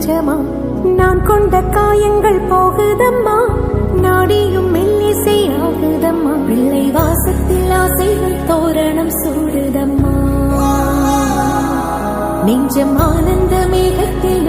கொஞ்சமா நான் கொண்ட காயங்கள் போகுதம்மா, நாடியும் மெல்லிசை ஆகுதம்மா, பிள்ளை வாசத்தில் ஆசைகள் தோரணம் சூடுதம்மா, நெஞ்சம் ஆனந்த மேகத்தில்